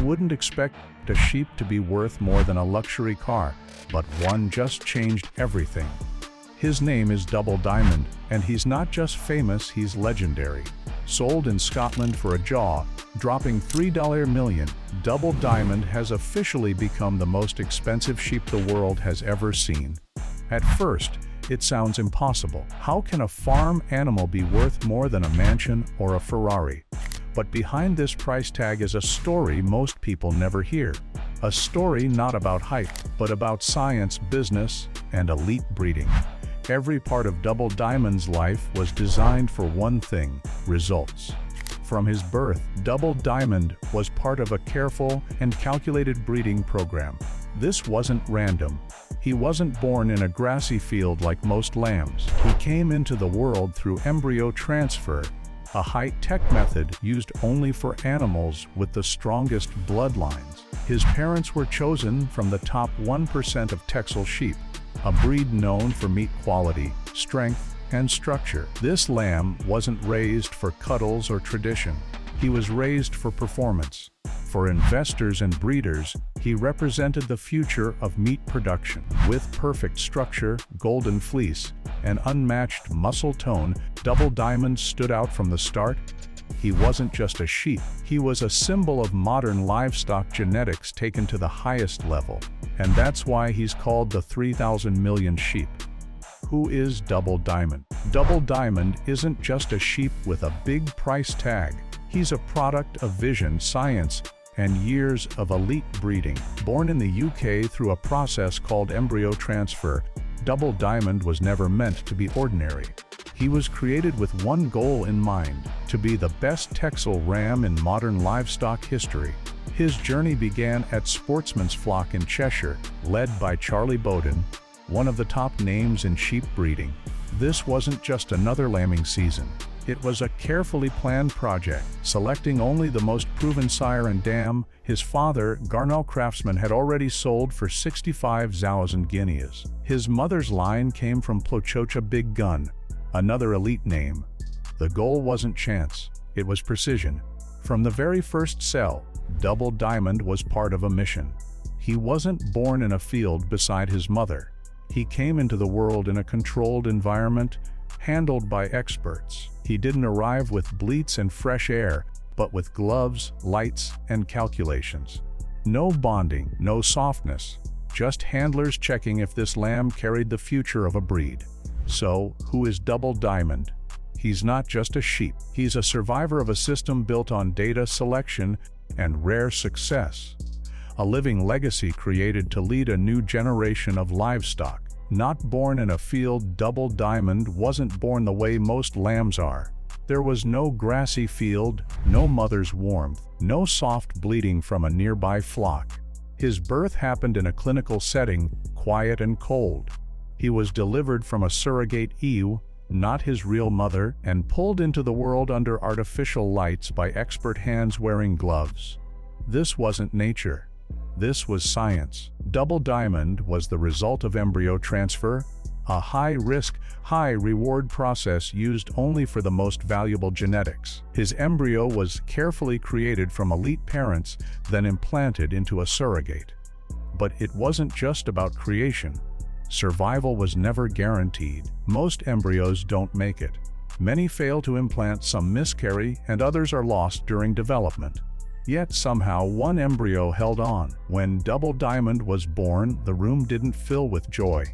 wouldn't expect a sheep to be worth more than a luxury car, but one just changed everything. His name is Double Diamond, and he's not just famous, he's legendary. Sold in Scotland for a jaw-dropping $3 million, Double Diamond has officially become the most expensive sheep the world has ever seen. At first, it sounds impossible. How can a farm animal be worth more than a mansion or a Ferrari? But behind this price tag is a story most people never hear. A story not about hype, but about science, business, and elite breeding. Every part of Double Diamond's life was designed for one thing: results. From his birth, Double Diamond was part of a careful and calculated breeding program. This wasn't random. He wasn't born in a grassy field like most lambs. He came into the world through embryo transfer, a high-tech method used only for animals with the strongest bloodlines. His parents were chosen from the top 1% of Texel sheep, a breed known for meat quality, strength, and structure. This lamb wasn't raised for cuddles or tradition. He was raised for performance. For investors and breeders, he represented the future of meat production. With perfect structure, golden fleece, and unmatched muscle tone, Double Diamond stood out from the start. He wasn't just a sheep, he was a symbol of modern livestock genetics taken to the highest level. And that's why he's called the 3,000 million sheep. Who is Double Diamond? Double Diamond isn't just a sheep with a big price tag. He's a product of vision, science, and years of elite breeding. Born in the UK through a process called embryo transfer, Double Diamond was never meant to be ordinary. He was created with one goal in mind: to be the best Texel ram in modern livestock history. His journey began at Sportsman's Flock in Cheshire, led by Charlie Bowden, one of the top names in sheep breeding. This wasn't just another lambing season. It was a carefully planned project, selecting only the most proven sire and dam. His father, Garnell Craftsman, had already sold for 65,000 guineas. His mother's line came from Plochocha Big Gun, another elite name. The goal wasn't chance, it was precision. From the very first cell, Double Diamond was part of a mission. He wasn't born in a field beside his mother. He came into the world in a controlled environment, handled by experts. He didn't arrive with bleats and fresh air, but with gloves, lights, and calculations. No bonding, no softness, just handlers checking if this lamb carried the future of a breed. So, who is Double Diamond? He's not just a sheep. He's a survivor of a system built on data, selection, and rare success. A living legacy created to lead a new generation of livestock. Not born in a field, Double Diamond wasn't born the way most lambs are. There was no grassy field, no mother's warmth, no soft bleating from a nearby flock. His birth happened in a clinical setting, quiet and cold. He was delivered from a surrogate ewe, not his real mother, and pulled into the world under artificial lights by expert hands wearing gloves. This wasn't nature. This was science. Double Diamond was the result of embryo transfer, a high-risk, high-reward process used only for the most valuable genetics. His embryo was carefully created from elite parents, then implanted into a surrogate. But it wasn't just about creation. Survival was never guaranteed. Most embryos don't make it. Many fail to implant, some miscarry, and others are lost during development. Yet somehow one embryo held on. When Double Diamond was born, the room didn't fill with joy.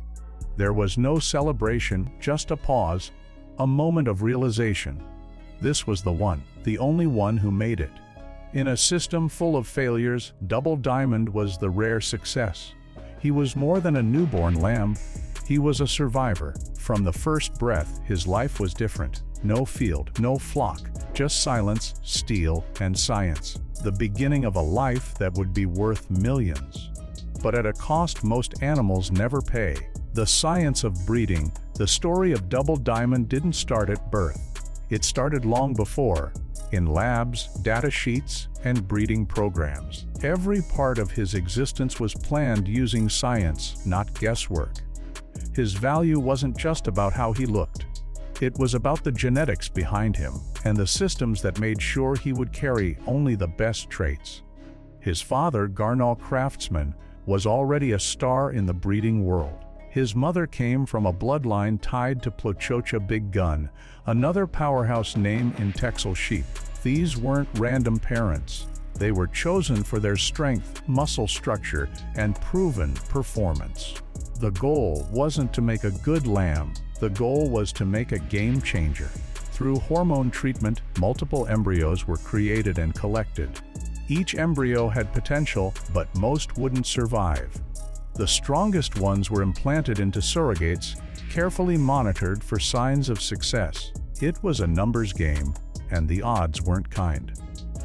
There was no celebration, just a pause, a moment of realization. This was the one, the only one who made it. In a system full of failures, Double Diamond was the rare success. He was more than a newborn lamb. He was a survivor. From the first breath, his life was different. No field, no flock, just silence, steel, and science. The beginning of a life that would be worth millions. But at a cost most animals never pay. The science of breeding, the story of Double Diamond didn't start at birth. It started long before, in labs, data sheets, and breeding programs. Every part of his existence was planned using science, not guesswork. His value wasn't just about how he looked. It was about the genetics behind him, and the systems that made sure he would carry only the best traits. His father, Garnall Craftsman, was already a star in the breeding world. His mother came from a bloodline tied to Plochocha Big Gun, another powerhouse name in Texel sheep. These weren't random parents. They were chosen for their strength, muscle structure, and proven performance. The goal wasn't to make a good lamb. The goal was to make a game changer. Through hormone treatment, multiple embryos were created and collected. Each embryo had potential, but most wouldn't survive. The strongest ones were implanted into surrogates, carefully monitored for signs of success. It was a numbers game, and the odds weren't kind.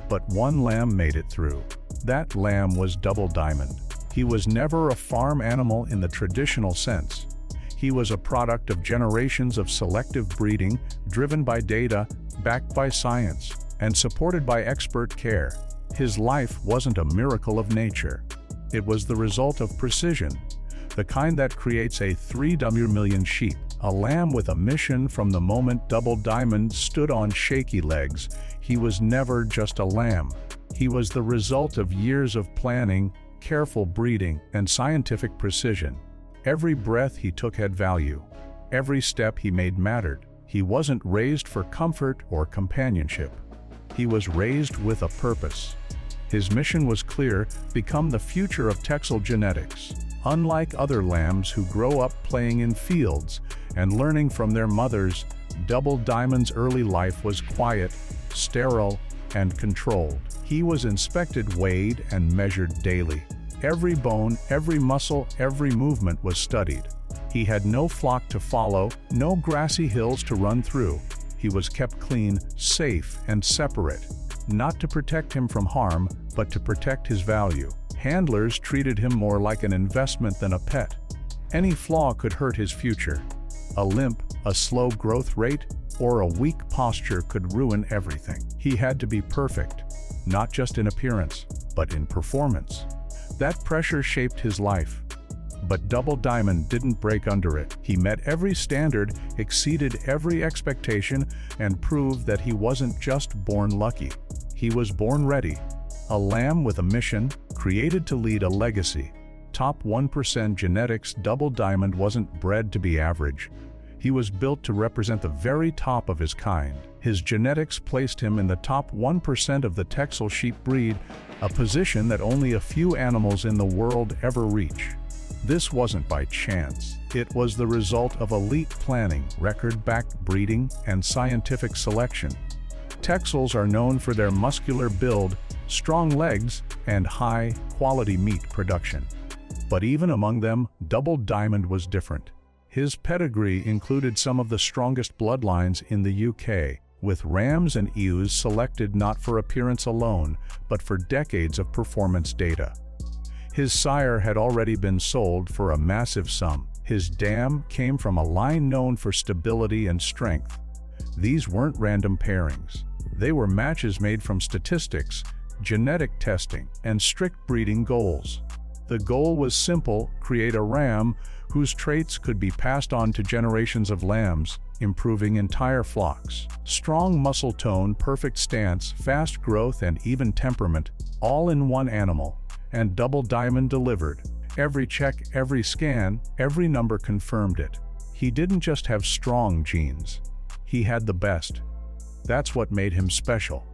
But one lamb made it through. That lamb was Double Diamond. He was never a farm animal in the traditional sense. He was a product of generations of selective breeding, driven by data, backed by science, and supported by expert care. His life wasn't a miracle of nature. It was the result of precision, the kind that creates a 3 million sheep. A lamb with a mission. From the moment Double Diamond stood on shaky legs, he was never just a lamb. He was the result of years of planning, careful breeding, and scientific precision. Every breath he took had value. Every step he made mattered. He wasn't raised for comfort or companionship. He was raised with a purpose. His mission was clear: become the future of Texel genetics. Unlike other lambs who grow up playing in fields and learning from their mothers, Double Diamond's early life was quiet, sterile, and controlled. He was inspected, weighed, and measured daily. Every bone, every muscle, every movement was studied. He had no flock to follow, no grassy hills to run through. He was kept clean, safe, and separate, not to protect him from harm, but to protect his value. Handlers treated him more like an investment than a pet. Any flaw could hurt his future. A limp, a slow growth rate, or a weak posture could ruin everything. He had to be perfect, not just in appearance, but in performance. That pressure shaped his life. But Double Diamond didn't break under it. He met every standard, exceeded every expectation, and proved that he wasn't just born lucky. He was born ready. A lamb with a mission, created to lead a legacy. Top 1% genetics. Double Diamond wasn't bred to be average. He was built to represent the very top of his kind. His genetics placed him in the top 1% of the Texel sheep breed, a position that only a few animals in the world ever reach. This wasn't by chance. It was the result of elite planning, record-backed breeding, and scientific selection. Texels are known for their muscular build, strong legs, and high-quality meat production. But even among them, Double Diamond was different. His pedigree included some of the strongest bloodlines in the UK, with rams and ewes selected not for appearance alone, but for decades of performance data. His sire had already been sold for a massive sum. His dam came from a line known for stability and strength. These weren't random pairings. They were matches made from statistics, genetic testing, and strict breeding goals. The goal was simple: create a ram whose traits could be passed on to generations of lambs, improving entire flocks. Strong muscle tone, perfect stance, fast growth, and even temperament, all in one animal. And Double Diamond delivered. Every check, every scan, every number confirmed it. He didn't just have strong genes. He had the best. That's what made him special.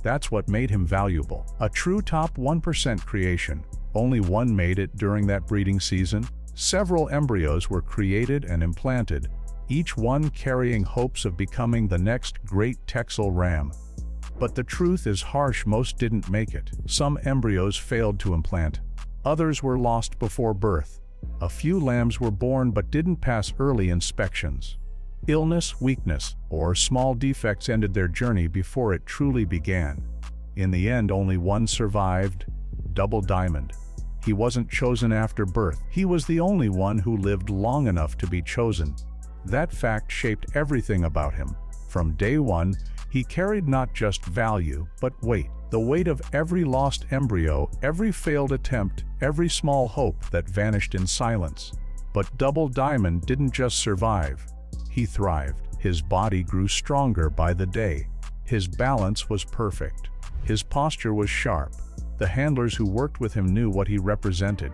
That's what made him valuable. A true top 1% creation. Only one made it during that breeding season. Several embryos were created and implanted, each one carrying hopes of becoming the next great Texel ram. But the truth is harsh: most didn't make it. Some embryos failed to implant. Others were lost before birth. A few lambs were born but didn't pass early inspections. Illness, weakness, or small defects ended their journey before it truly began. In the end, only one survived: Double Diamond. He wasn't chosen after birth. He was the only one who lived long enough to be chosen. That fact shaped everything about him. From day one, he carried not just value, but weight. The weight of every lost embryo, every failed attempt, every small hope that vanished in silence. But Double Diamond didn't just survive. He thrived. His body grew stronger by the day. His balance was perfect. His posture was sharp. The handlers who worked with him knew what he represented.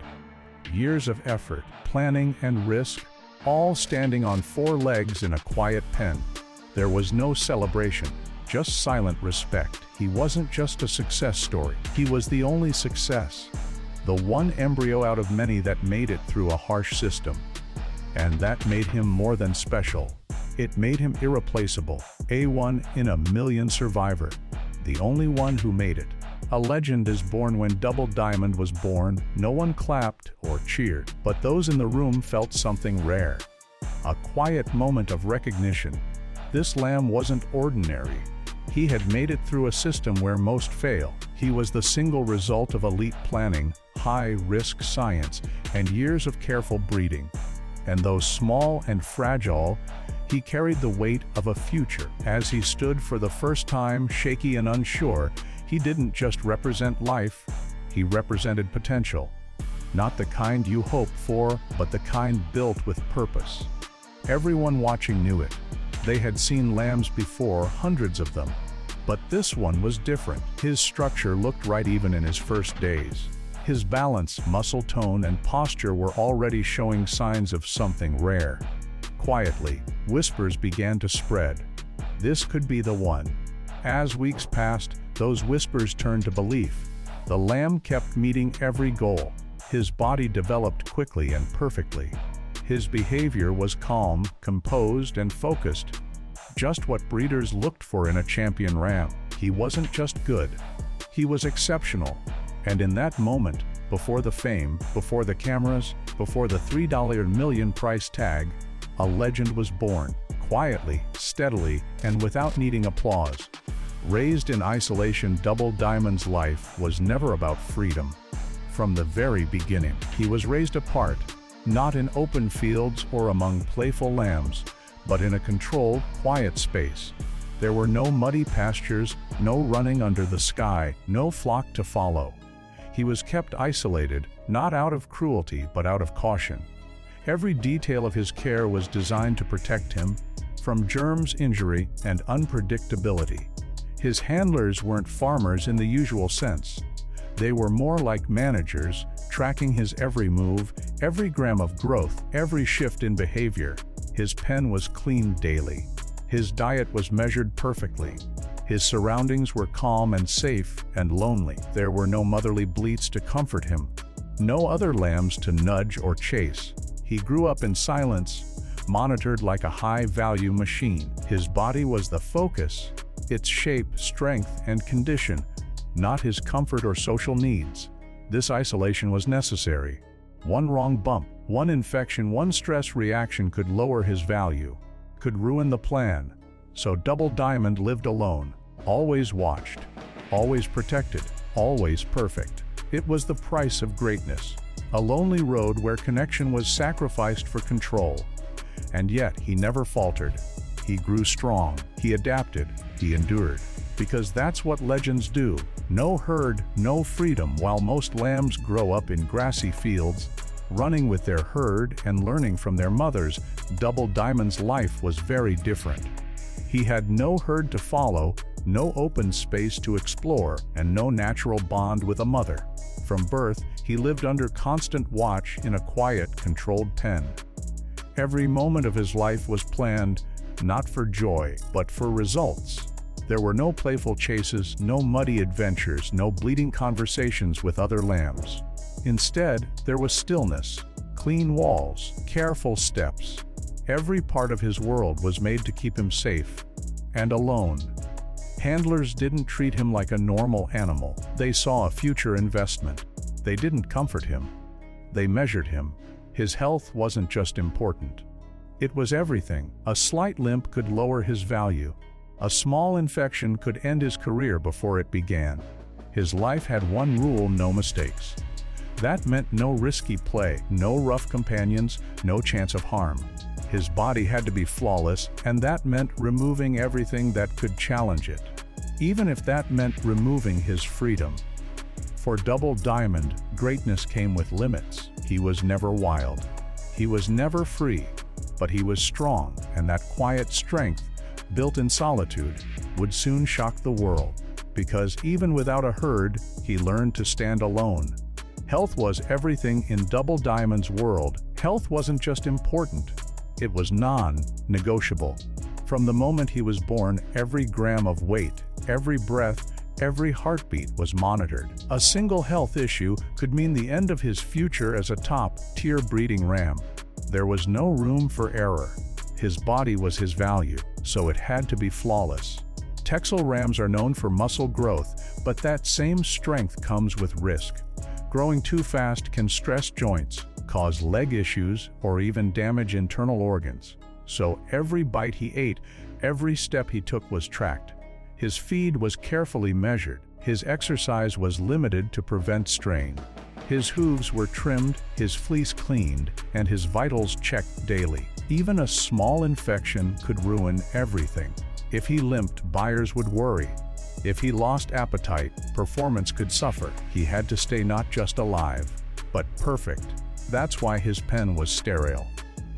Years of effort, planning, and risk, all standing on 4 legs in a quiet pen. There was no celebration, just silent respect. He wasn't just a success story. He was the only success. The one embryo out of many that made it through a harsh system. And that made him more than special. It made him irreplaceable. A 1 in a million survivor. The only one who made it. A legend is born. When Double Diamond was born, no one clapped or cheered, but those in the room felt something rare. A quiet moment of recognition. This lamb wasn't ordinary. He had made it through a system where most fail. He was the single result of elite planning, high-risk science, and years of careful breeding. And though small and fragile, he carried the weight of a future. As he stood for the first time, shaky and unsure, he didn't just represent life, he represented potential. Not the kind you hope for, but the kind built with purpose. Everyone watching knew it. They had seen lambs before, hundreds of them. But this one was different. His structure looked right even in his first days. His balance, muscle tone, and posture were already showing signs of something rare. Quietly, whispers began to spread. This could be the one. As weeks passed, those whispers turned to belief. The lamb kept meeting every goal. His body developed quickly and perfectly. His behavior was calm, composed, and focused. Just what breeders looked for in a champion ram. He wasn't just good. He was exceptional. And in that moment, before the fame, before the cameras, before the $3 million price tag, a legend was born. Quietly, steadily, and without needing applause. Raised in isolation, Double Diamond's life was never about freedom. From the very beginning, he was raised apart, not in open fields or among playful lambs, but in a controlled, quiet space. There were no muddy pastures, no running under the sky, no flock to follow. He was kept isolated, not out of cruelty, but out of caution. Every detail of his care was designed to protect him from germs, injury, and unpredictability. His handlers weren't farmers in the usual sense. They were more like managers, tracking his every move, every gram of growth, every shift in behavior. His pen was cleaned daily. His diet was measured perfectly. His surroundings were calm and safe and lonely. There were no motherly bleats to comfort him, no other lambs to nudge or chase. He grew up in silence, monitored like a high-value machine. His body was the focus, its shape, strength, and condition, not his comfort or social needs. This isolation was necessary. One wrong bump, one infection, one stress reaction could lower his value, could ruin the plan. So Double Diamond lived alone, always watched, always protected, always perfect. It was the price of greatness, a lonely road where connection was sacrificed for control. And yet he never faltered. He grew strong, he adapted, he endured. Because that's what legends do. No herd, no freedom. While most lambs grow up in grassy fields, running with their herd and learning from their mothers, Double Diamond's life was very different. He had no herd to follow, no open space to explore, and no natural bond with a mother. From birth, he lived under constant watch in a quiet, controlled pen. Every moment of his life was planned, not for joy, but for results. There were no playful chases, no muddy adventures, no bleating conversations with other lambs. Instead, there was stillness, clean walls, careful steps. Every part of his world was made to keep him safe and alone. Handlers didn't treat him like a normal animal. They saw a future investment. They didn't comfort him. They measured him. His health wasn't just important. It was everything. A slight limp could lower his value. A small infection could end his career before it began. His life had one rule: no mistakes. That meant no risky play, no rough companions, no chance of harm. His body had to be flawless, and that meant removing everything that could challenge it, even if that meant removing his freedom. For Double Diamond, greatness came with limits. He was never wild. He was never free, but he was strong, and that quiet strength, built in solitude, would soon shock the world. because even without a herd, he learned to stand alone. Health was everything in Double Diamond's world. Health wasn't just important, it was non-negotiable. From the moment he was born, every gram of weight, every breath, every heartbeat was monitored. A single health issue could mean the end of his future as a top-tier breeding ram. There was no room for error. His body was his value, so it had to be flawless. Texel rams are known for muscle growth, but that same strength comes with risk. Growing too fast can stress joints, cause leg issues, or even damage internal organs. So every bite he ate, every step he took was tracked. His feed was carefully measured. His exercise was limited to prevent strain. His hooves were trimmed, his fleece cleaned, and his vitals checked daily. Even a small infection could ruin everything. If he limped, buyers would worry. If he lost appetite, performance could suffer. He had to stay not just alive, but perfect. That's why his pen was sterile.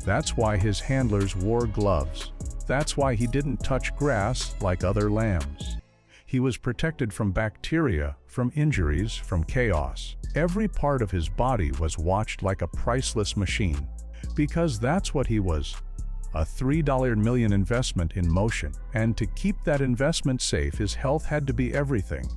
That's why his handlers wore gloves. That's why he didn't touch grass like other lambs. He was protected from bacteria, from injuries, from chaos. Every part of his body was watched like a priceless machine. Because that's what he was. A $3 million investment in motion. And to keep that investment safe, his health had to be everything.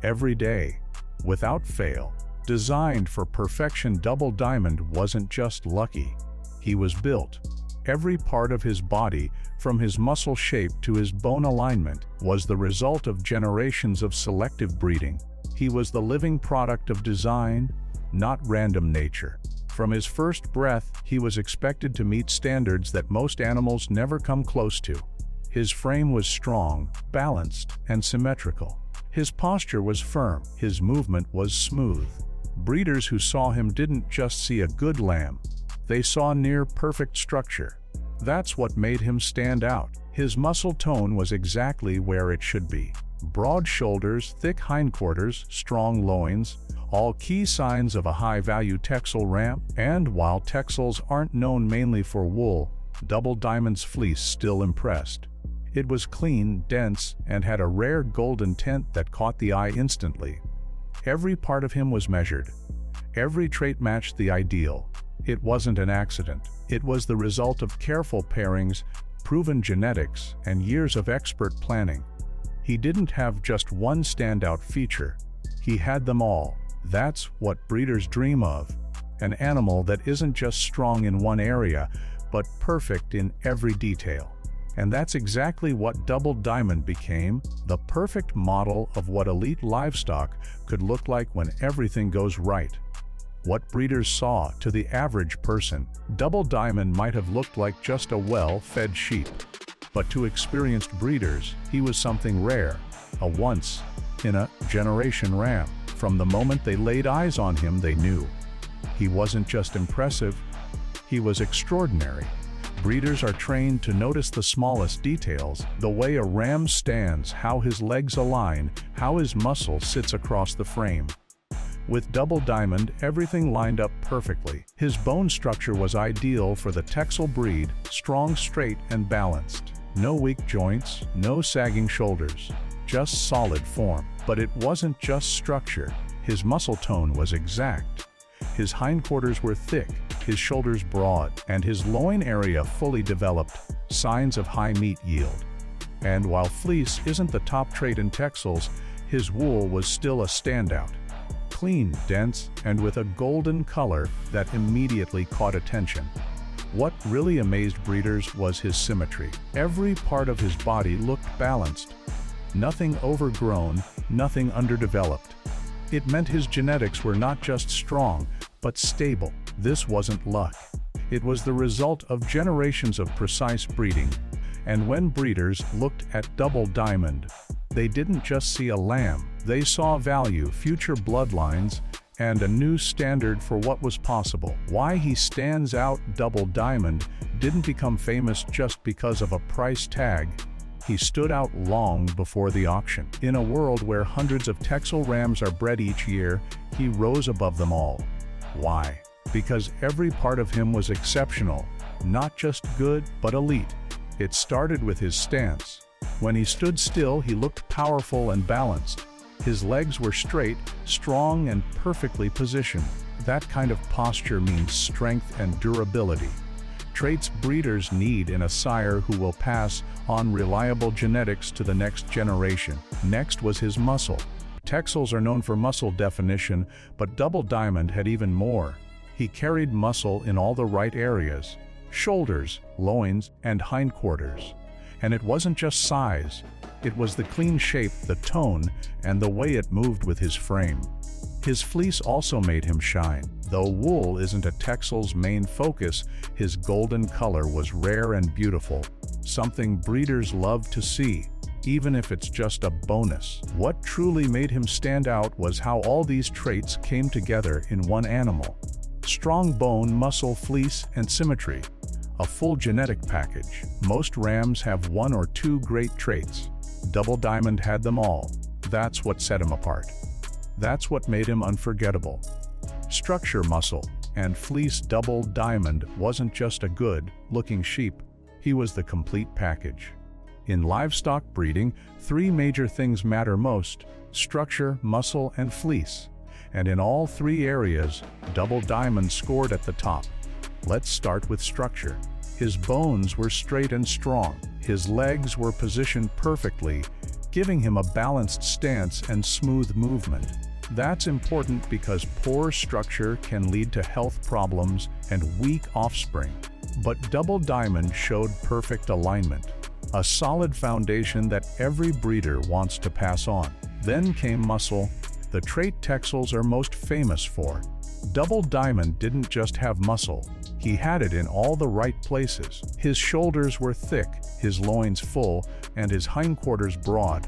Every day. Without fail. Designed for perfection, Double Diamond wasn't just lucky. He was built. Every part of his body, from his muscle shape to his bone alignment, was the result of generations of selective breeding. He was the living product of design, not random nature. From his first breath, he was expected to meet standards that most animals never come close to. His frame was strong, balanced, and symmetrical. His posture was firm. His movement was smooth. Breeders who saw him didn't just see a good lamb. They saw near-perfect structure. That's what made him stand out. His muscle tone was exactly where it should be. Broad shoulders, thick hindquarters, strong loins, all key signs of a high-value Texel ram. And while Texels aren't known mainly for wool, Double Diamond's fleece still impressed. It was clean, dense, and had a rare golden tint that caught the eye instantly. Every part of him was measured. Every trait matched the ideal. It wasn't an accident. It was the result of careful pairings, proven genetics, and years of expert planning. He didn't have just one standout feature. He had them all. That's what breeders dream of. An animal that isn't just strong in one area, but perfect in every detail. And that's exactly what Double Diamond became, the perfect model of what elite livestock could look like when everything goes right. What breeders saw to the average person, Double Diamond might have looked like just a well-fed sheep. But to experienced breeders, he was something rare, a once-in-a-generation ram. From the moment they laid eyes on him, they knew. He wasn't just impressive, he was extraordinary. Breeders are trained to notice the smallest details, the way a ram stands, how his legs align, how his muscle sits across the frame. With Double Diamond, everything lined up perfectly. His bone structure was ideal for the Texel breed, strong, straight, and balanced. No weak joints, no sagging shoulders, just solid form. But it wasn't just structure. His muscle tone was exact. His hindquarters were thick, his shoulders broad, and his loin area fully developed, signs of high meat yield. And while fleece isn't the top trait in Texels, his wool was still a standout. Clean, dense, and with a golden color that immediately caught attention. What really amazed breeders was his symmetry. Every part of his body looked balanced. Nothing overgrown, nothing underdeveloped. It meant his genetics were not just strong, but stable. This wasn't luck. It was the result of generations of precise breeding. And when breeders looked at Double Diamond, they didn't just see a lamb. They saw value, future bloodlines, and a new standard for what was possible. Why he stands out, Double Diamond didn't become famous just because of a price tag. He stood out long before the auction. In a world where hundreds of Texel rams are bred each year, he rose above them all. Why? Because every part of him was exceptional, not just good, but elite. It started with his stance. When he stood still, he looked powerful and balanced. His legs were straight, strong, and perfectly positioned. That kind of posture means strength and durability. Traits breeders need in a sire who will pass on reliable genetics to the next generation. Next was his muscle. Texels are known for muscle definition, but Double Diamond had even more. He carried muscle in all the right areas: shoulders, loins, and hindquarters. And it wasn't just size. It was the clean shape, the tone, and the way it moved with his frame. His fleece also made him shine. Though wool isn't a Texel's main focus, his golden color was rare and beautiful, something breeders love to see, even if it's just a bonus. What truly made him stand out was how all these traits came together in one animal. Strong bone, muscle, fleece, and symmetry. A full genetic package. Most rams have one or two great traits. Double Diamond had them all. That's what set him apart. That's what made him unforgettable. Structure, muscle, and fleece. Double Diamond wasn't just a good-looking sheep, he was the complete package. In livestock breeding, three major things matter most: structure, muscle, and fleece. And in all three areas, Double Diamond scored at the top. Let's start with structure. His bones were straight and strong. His legs were positioned perfectly, giving him a balanced stance and smooth movement. That's important because poor structure can lead to health problems and weak offspring. But Double Diamond showed perfect alignment, a solid foundation that every breeder wants to pass on. Then came muscle, the trait Texels are most famous for. Double Diamond didn't just have muscle, he had it in all the right places. His shoulders were thick, his loins full, and his hindquarters broad.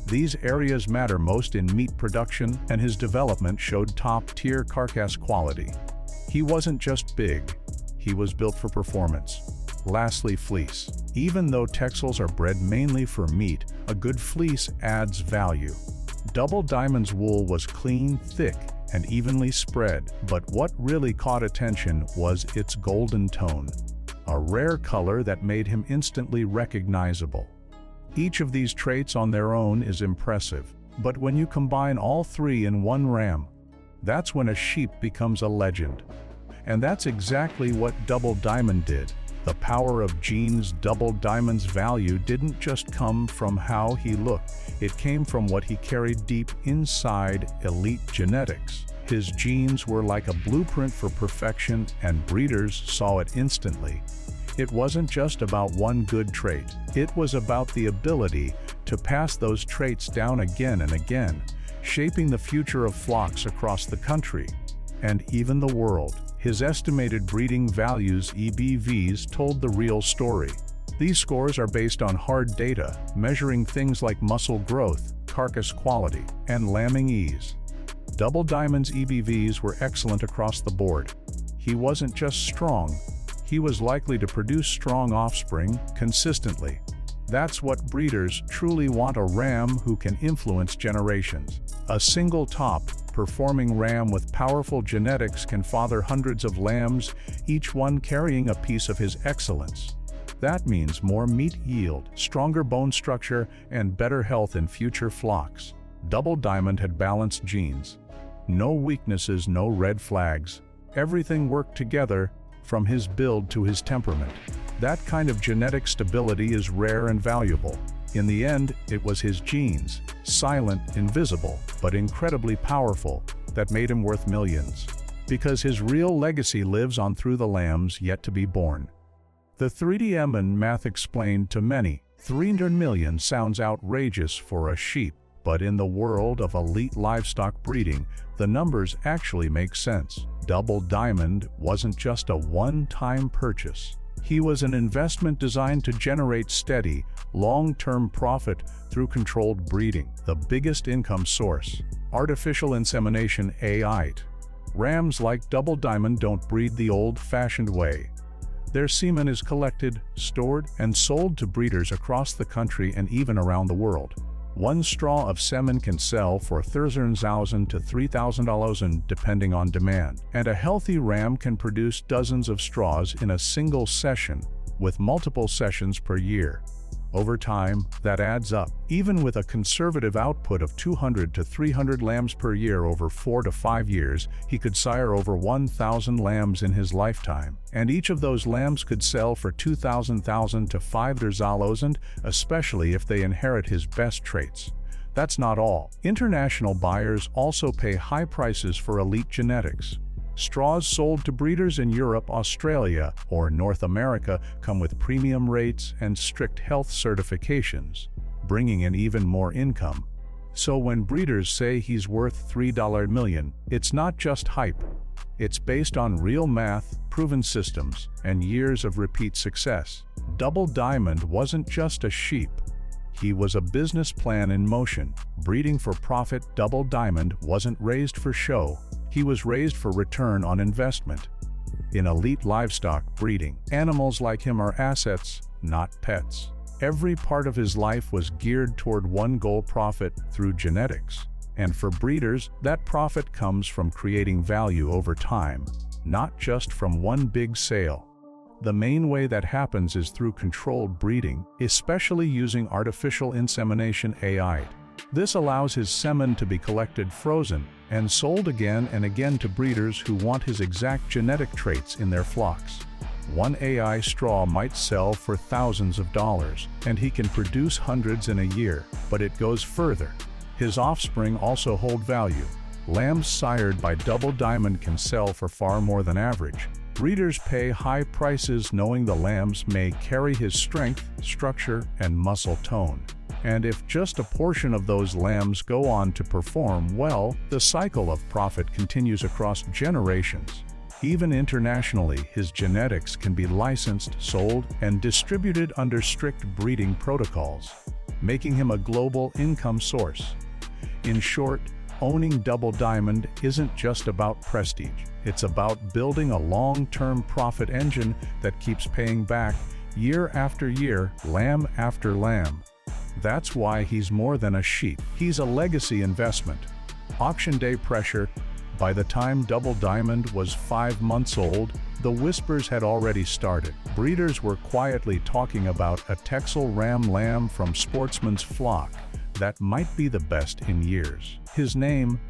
These areas matter most in meat production, and his development showed top-tier carcass quality. He wasn't just big, he was built for performance. Lastly, fleece. Even though Texels are bred mainly for meat, a good fleece adds value. Double Diamond's wool was clean, thick, and evenly spread, but what really caught attention was its golden tone, a rare color that made him instantly recognizable. Each of these traits on their own is impressive, but when you combine all three in one ram, that's when a sheep becomes a legend. And that's exactly what Double Diamond did. The power of genes. Double Diamond's value didn't just come from how he looked, it came from what he carried deep inside: elite genetics. His genes were like a blueprint for perfection, and breeders saw it instantly. It wasn't just about one good trait, it was about the ability to pass those traits down again and again, shaping the future of flocks across the country, and even the world. His estimated breeding values, EBVs, told the real story. These scores are based on hard data, measuring things like muscle growth, carcass quality, and lambing ease. Double Diamond's EBVs were excellent across the board. He wasn't just strong, he was likely to produce strong offspring consistently. That's what breeders truly want: a ram who can influence generations. A single top-performing ram with powerful genetics can father hundreds of lambs, each one carrying a piece of his excellence. That means more meat yield, stronger bone structure, and better health in future flocks. Double Diamond had balanced genes. No weaknesses, no red flags. Everything worked together, from his build to his temperament. That kind of genetic stability is rare and valuable. In the end, it was his genes, silent, invisible, but incredibly powerful, that made him worth millions. Because his real legacy lives on through the lambs yet to be born. The 3D math explained to many. 300 million sounds outrageous for a sheep, but in the world of elite livestock breeding, the numbers actually make sense. Double Diamond wasn't just a one-time purchase. He was an investment designed to generate steady, long-term profit through controlled breeding. The biggest income source: artificial insemination, AI. Rams like Double Diamond don't breed the old-fashioned way. Their semen is collected, stored, and sold to breeders across the country and even around the world. One straw of semen can sell for $13,000 to $3,000 depending on demand, and a healthy ram can produce dozens of straws in a single session, with multiple sessions per year. Over time, that adds up. Even with a conservative output of 200 to 300 lambs per year over 4 to 5 years, he could sire over 1,000 lambs in his lifetime. And each of those lambs could sell for 2,000 to 5,000, especially if they inherit his best traits. That's not all. International buyers also pay high prices for elite genetics. Straws sold to breeders in Europe, Australia, or North America come with premium rates and strict health certifications, bringing in even more income. So when breeders say he's worth $3 million, it's not just hype. It's based on real math, proven systems, and years of repeat success. Double Diamond wasn't just a sheep. He was a business plan in motion. Breeding for profit, Double Diamond wasn't raised for show. He was raised for return on investment. In elite livestock breeding, animals like him are assets, not pets. Every part of his life was geared toward one goal: profit through genetics. And for breeders, that profit comes from creating value over time, not just from one big sale. The main way that happens is through controlled breeding, especially using artificial insemination (AI). This allows his semen to be collected frozen and sold again and again to breeders who want his exact genetic traits in their flocks. One AI straw might sell for thousands of dollars, and he can produce hundreds in a year, but it goes further. His offspring also hold value. Lambs sired by Double Diamond can sell for far more than average. Breeders pay high prices knowing the lambs may carry his strength, structure, and muscle tone. And if just a portion of those lambs go on to perform well, the cycle of profit continues across generations. Even internationally, his genetics can be licensed, sold, and distributed under strict breeding protocols, making him a global income source. In short, owning Double Diamond isn't just about prestige. It's about building a long-term profit engine that keeps paying back year after year, lamb after lamb. That's why he's more than a sheep. He's a legacy investment. Auction day pressure. By the time Double Diamond was 5 months old, the whispers had already started. Breeders were quietly talking about a Texel ram lamb from Sportsman's flock that might be the best in years. His name,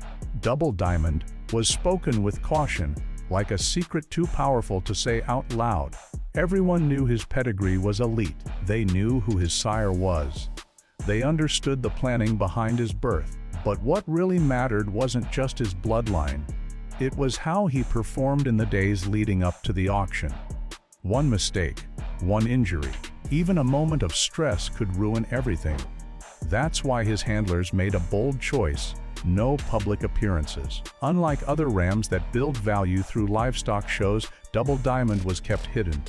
Double Diamond, was spoken with caution, like a secret too powerful to say out loud. Everyone knew his pedigree was elite. They knew who his sire was. They understood the planning behind his birth. But what really mattered wasn't just his bloodline. It was how he performed in the days leading up to the auction. One mistake, one injury, even a moment of stress could ruin everything. That's why his handlers made a bold choice: no public appearances. Unlike other rams that build value through livestock shows, Double Diamond was kept hidden.